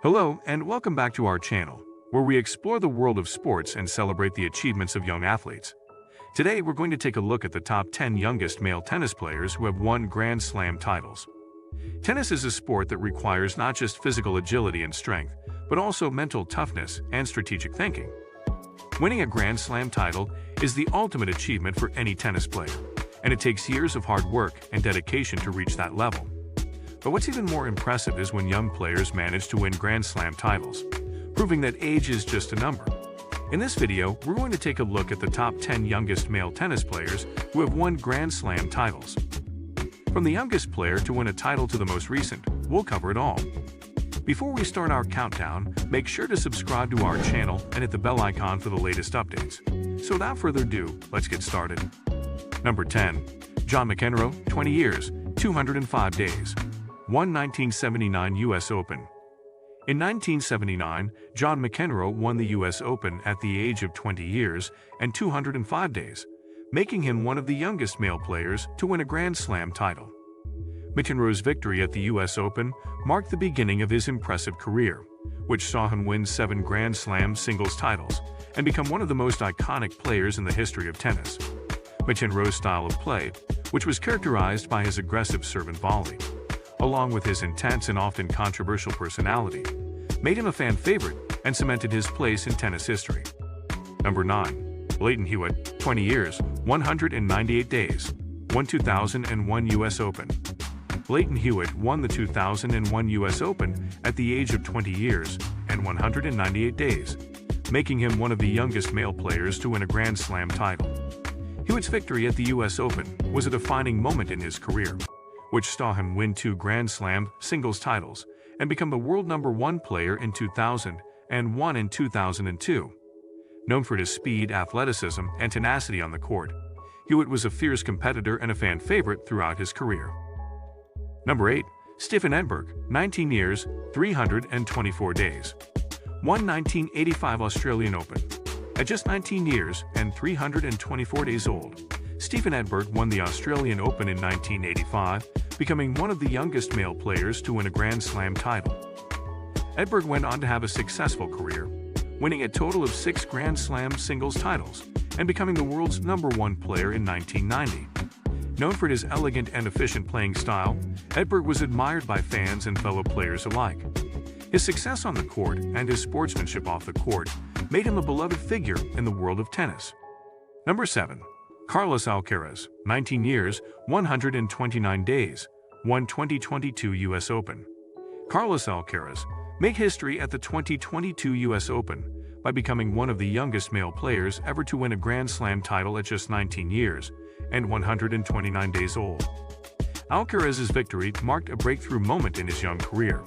Hello and welcome back to our channel, where we explore the world of sports and celebrate the achievements of young athletes. Today we're going to take a look at the top 10 youngest male tennis players who have won Grand Slam titles. Tennis is a sport that requires not just physical agility and strength, but also mental toughness and strategic thinking. Winning a Grand Slam title is the ultimate achievement for any tennis player, and it takes years of hard work and dedication to reach that level. But what's even more impressive is when young players manage to win Grand Slam titles, proving that age is just a number. In this video, we're going to take a look at the top 10 youngest male tennis players who have won Grand Slam titles. From the youngest player to win a title to the most recent, we'll cover it all. Before we start our countdown, make sure to subscribe to our channel and hit the bell icon for the latest updates. So without further ado, let's get started. Number 10. John McEnroe, 20 years, 205 days. Won 1979 U.S. Open. In 1979, John McEnroe won the U.S. Open at the age of 20 years and 205 days, making him one of the youngest male players to win a Grand Slam title. McEnroe's victory at the U.S. Open marked the beginning of his impressive career, which saw him win 7 Grand Slam singles titles and become one of the most iconic players in the history of tennis. McEnroe's style of play, which was characterized by his aggressive serve and volley, along with his intense and often controversial personality, made him a fan favorite and cemented his place in tennis history. Number 9. Lleyton Hewitt, 20 years, 198 days. Won 2001 U.S. Open. Lleyton Hewitt won the 2001 U.S. Open at the age of 20 years and 198 days, making him one of the youngest male players to win a Grand Slam title. Hewitt's victory at the U.S. Open was a defining moment in his career, which saw him win 2 Grand Slam singles titles and become the world #1 player in 2000 and one in 2002. Known for his speed, athleticism, and tenacity on the court, Hewitt was a fierce competitor and a fan favorite throughout his career. Number 8. Stefan Edberg, 19 years, 324 days. Won 1985 Australian Open. At just 19 years and 324 days old, Stefan Edberg won the Australian Open in 1985, becoming one of the youngest male players to win a Grand Slam title. Edberg went on to have a successful career, winning a total of 6 Grand Slam singles titles and becoming the world's #1 player in 1990. Known for his elegant and efficient playing style, Edberg was admired by fans and fellow players alike. His success on the court and his sportsmanship off the court made him a beloved figure in the world of tennis. Number 7. Carlos Alcaraz, 19 years, 129 days. Won 2022 U.S. Open. Carlos Alcaraz made history at the 2022 U.S. Open by becoming one of the youngest male players ever to win a Grand Slam title at just 19 years and 129 days old. Alcaraz's victory marked a breakthrough moment in his young career,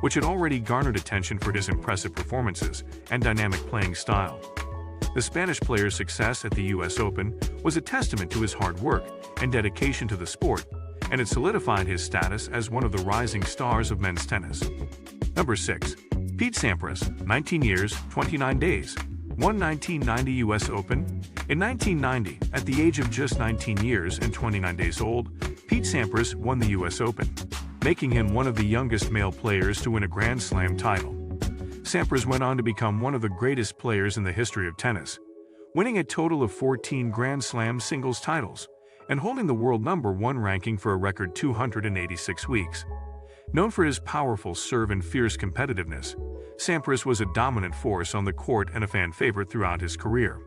which had already garnered attention for his impressive performances and dynamic playing style. The Spanish player's success at the U.S. Open was a testament to his hard work and dedication to the sport, and it solidified his status as one of the rising stars of men's tennis. Number 6. Pete Sampras, 19 years, 29 days. Won 1990 U.S. Open. In 1990, at the age of just 19 years and 29 days old, Pete Sampras won the U.S. Open, making him one of the youngest male players to win a Grand Slam title. Sampras went on to become one of the greatest players in the history of tennis, winning a total of 14 Grand Slam singles titles and holding the world #1 ranking for a record 286 weeks. Known for his powerful serve and fierce competitiveness, Sampras was a dominant force on the court and a fan favorite throughout his career.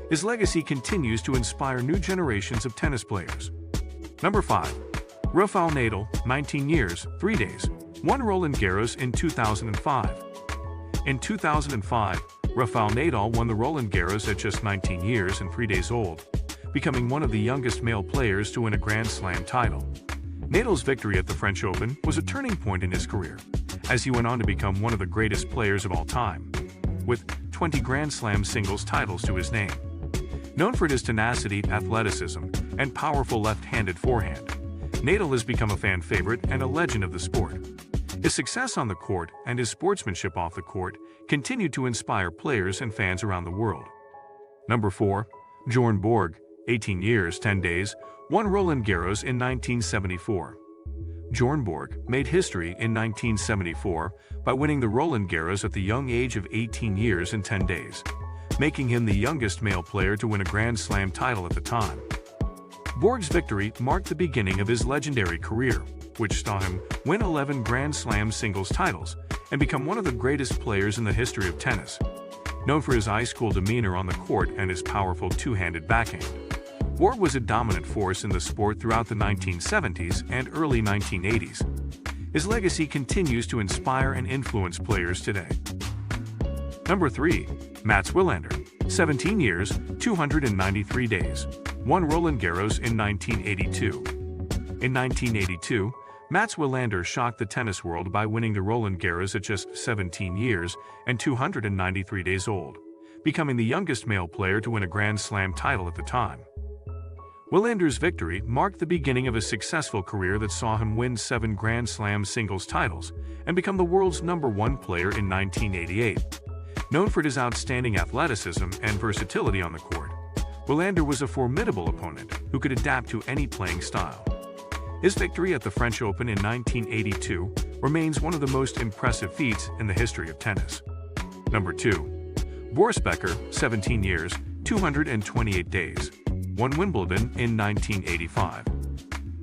His legacy continues to inspire new generations of tennis players. Number 5. Rafael Nadal, 19 years, 3 days. Won Roland Garros in 2005. In 2005, Rafael Nadal won the Roland Garros at just 19 years and 3 days old, becoming one of the youngest male players to win a Grand Slam title. Nadal's victory at the French Open was a turning point in his career, as he went on to become one of the greatest players of all time, with 20 Grand Slam singles titles to his name. Known for his tenacity, athleticism, and powerful left-handed forehand, Nadal has become a fan favorite and a legend of the sport. His success on the court and his sportsmanship off the court continued to inspire players and fans around the world. Number 4. Bjorn Borg, 18 years, 10 days, won Roland Garros in 1974. Bjorn Borg made history in 1974 by winning the Roland Garros at the young age of 18 years and 10 days, making him the youngest male player to win a Grand Slam title at the time. Borg's victory marked the beginning of his legendary career, which saw him win 11 Grand Slam singles titles and become one of the greatest players in the history of tennis. Known for his ice-cool demeanor on the court and his powerful two-handed backhand, Borg was a dominant force in the sport throughout the 1970s and early 1980s. His legacy continues to inspire and influence players today. Number 3. Mats Wilander, 17 years, 293 days, won Roland Garros in 1982. In 1982, Mats Wilander shocked the tennis world by winning the Roland Garros at just 17 years and 293 days old, becoming the youngest male player to win a Grand Slam title at the time. Wilander's victory marked the beginning of a successful career that saw him win 7 Grand Slam singles titles and become the world's #1 player in 1988. Known for his outstanding athleticism and versatility on the court, Wilander was a formidable opponent who could adapt to any playing style. His victory at the French Open in 1982 remains one of the most impressive feats in the history of tennis. Number 2. Boris Becker, 17 years, 228 days, won Wimbledon in 1985.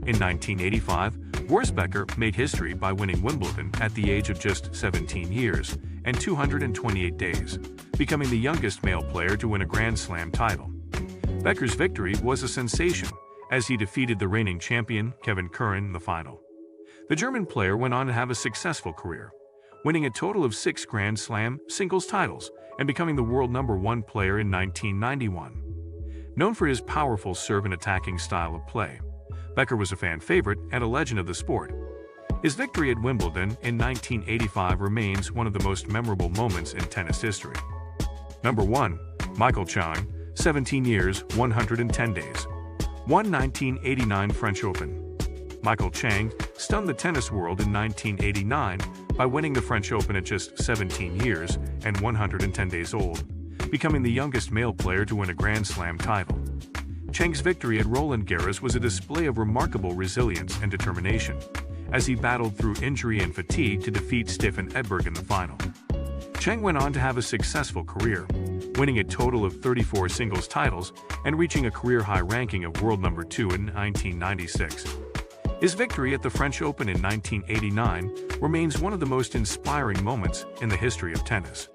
In 1985, Boris Becker made history by winning Wimbledon at the age of just 17 years and 228 days, becoming the youngest male player to win a Grand Slam title. Becker's victory was a sensation, as he defeated the reigning champion Kevin Curran in the final. The German player went on to have a successful career, winning a total of 6 Grand Slam singles titles and becoming the world #1 player in 1991. Known for his powerful serve and attacking style of play, Becker was a fan favorite and a legend of the sport. His victory at Wimbledon in 1985 remains one of the most memorable moments in tennis history. Number 1. Michael Chang, 17 years, 110 days, won 1989 French Open. Michael Chang stunned the tennis world in 1989 by winning the French Open at just 17 years and 110 days old, becoming the youngest male player to win a Grand Slam title. Chang's victory at Roland Garros was a display of remarkable resilience and determination, as he battled through injury and fatigue to defeat Stefan Edberg in the final. Chang went on to have a successful career, winning a total of 34 singles titles and reaching a career-high ranking of world #2 in 1996. His victory at the French Open in 1989 remains one of the most inspiring moments in the history of tennis.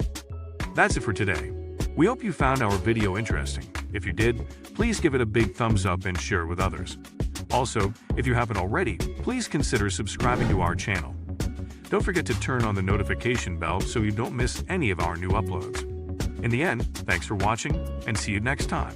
That's it for today. We hope you found our video interesting. If you did, please give it a big thumbs up and share it with others. Also, if you haven't already, please consider subscribing to our channel. Don't forget to turn on the notification bell so you don't miss any of our new uploads. In the end, thanks for watching and see you next time.